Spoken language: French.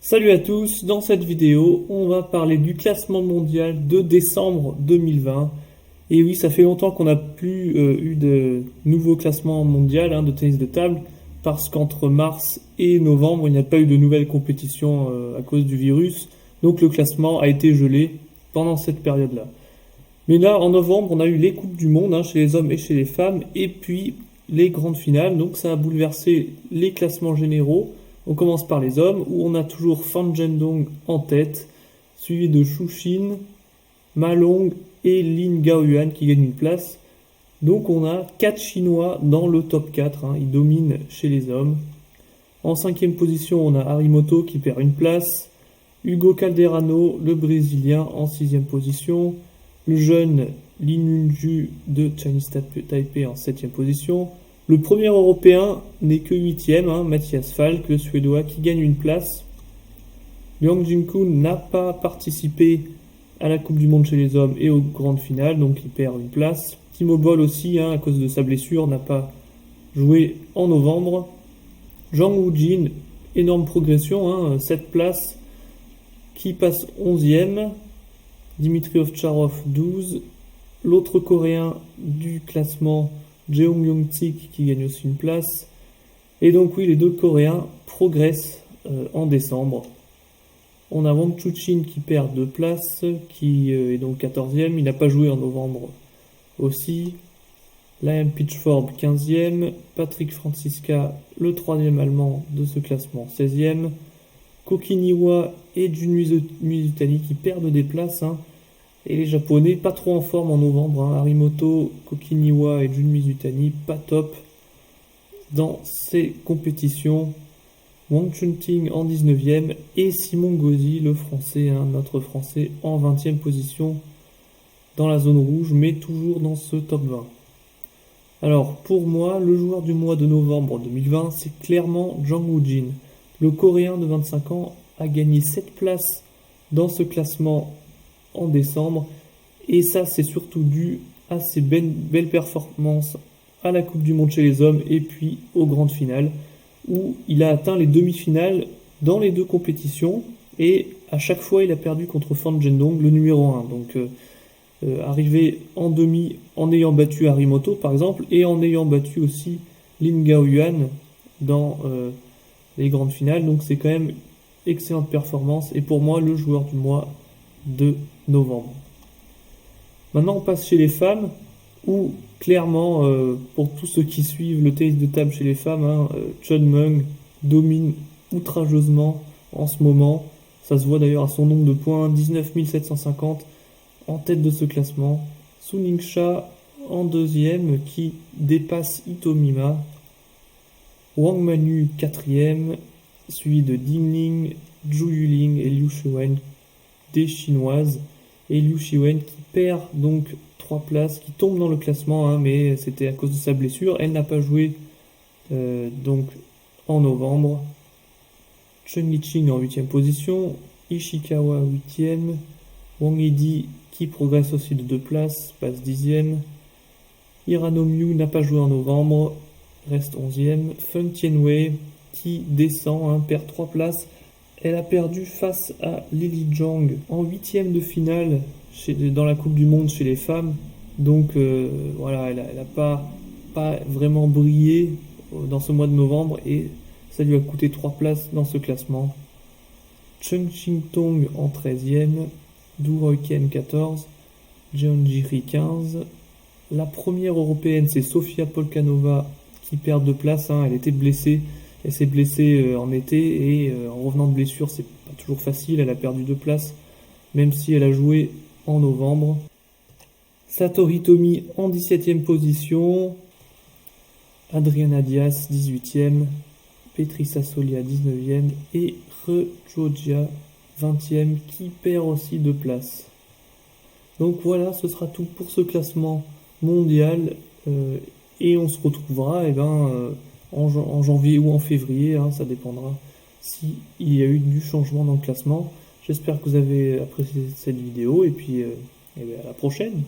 Salut à tous, dans cette vidéo, on va parler du classement mondial de décembre 2020. Et oui, ça fait longtemps qu'on n'a plus eu de nouveau classement mondial de tennis de table, parce qu'entre mars et novembre, il n'y a pas eu de nouvelles compétitions à cause du virus. Donc le classement a été gelé pendant cette période-là. Mais là, en novembre, on a eu les Coupes du Monde chez les hommes et chez les femmes, et puis les grandes finales. Donc ça a bouleversé les classements généraux. On commence par les hommes, où on a toujours Fan Zhendong en tête, suivi de Xu Xin, Ma Long et Lin Gaoyuan qui gagnent une place. Donc on a 4 Chinois dans le top 4, ils dominent chez les hommes. En cinquième position, on a Harimoto qui perd une place, Hugo Calderano, le Brésilien, en sixième position, le jeune Lin Yunju de Chinese Taipei en septième position. Le premier Européen n'est que huitième, Matthias Falk, le Suédois, qui gagne une place. Liang Jinkun n'a pas participé à la Coupe du Monde chez les hommes et aux grandes finales, donc il perd une place. Timo Boll aussi, à cause de sa blessure, n'a pas joué en novembre. Zhang Wujin, énorme progression, 7 places, qui passe 11e. Dimitri Ovtcharov, 12. L'autre coréen du classement, Jeong Yong-sik, qui gagne aussi une place. Et donc oui, les deux coréens progressent en décembre. On a Wang Chuqin qui perd 2 places, qui est donc 14e. Il n'a pas joué en novembre aussi. Liam Pitchford 15e. Patrick Franziska, le 3e allemand de ce classement, 16e. Koki Niwa et Jun Mizutani qui perdent des places. Et les Japonais, pas trop en forme en novembre. Harimoto, Koki Niwa et Jun Mizutani, pas top dans ces compétitions. Wang Chunting en 19e et Simon Gauzy, le français, notre français, en 20e position dans la zone rouge, mais toujours dans ce top 20. Alors, pour moi, le joueur du mois de novembre 2020, c'est clairement Zhang Wujin. Le coréen de 25 ans a gagné 7 places dans ce classement en décembre, et ça, c'est surtout dû à ses belles performances à la Coupe du Monde chez les hommes et puis aux grandes finales, où il a atteint les demi-finales dans les deux compétitions, et à chaque fois il a perdu contre Fan Zhendong, le numéro 1. Donc arrivé en demi en ayant battu Harimoto par exemple, et en ayant battu aussi Lin Gaoyuan dans les grandes finales. Donc c'est quand même excellente performance, et pour moi le joueur du mois de novembre. Maintenant on passe chez les femmes, où clairement, pour tous ceux qui suivent le tennis de table chez les femmes, Chun Meng domine outrageusement en ce moment. Ça se voit d'ailleurs à son nombre de points, 19 750 en tête de ce classement. Su Ningxia en deuxième, qui dépasse Ito Mima. Wang Manu quatrième, suivi de Ding Ling, Zhu Yuling et Liu Shiwen, des Chinoises. Et Liu Shiwen qui perd donc 3 places, qui tombe dans le classement, mais c'était à cause de sa blessure. Elle n'a pas joué donc en novembre. Chen Liqing en 8e position, Ishikawa 8e, Wang Yidi qui progresse aussi de 2 places, passe 10e. Hirano Miu n'a pas joué en novembre, reste 11e. Feng Tianwei qui descend, perd 3 places. Elle a perdu face à Lili Zhang en 8e de finale dans la Coupe du Monde chez les femmes. Donc voilà, elle n'a pas vraiment brillé dans ce mois de novembre, et ça lui a coûté 3 places dans ce classement. Cheng Qingtong en 13e, Du Roiken 14, Jeon Jiri 15. La première européenne, c'est Sofia Polkanova qui perd 2 places. Elle était blessée. Elle s'est blessée en été, et en revenant de blessure, c'est pas toujours facile. Elle a perdu 2 places, même si elle a joué en novembre. Satori Tomi en 17e position. Adriana Diaz 18e. Petri Sasolia 19e. Et Re Jojia 20e, qui perd aussi 2 places. Donc voilà, ce sera tout pour ce classement mondial. Et on se retrouvera en janvier ou en février, ça dépendra s'il y a eu du changement dans le classement. J'espère que vous avez apprécié cette vidéo, et puis à la prochaine.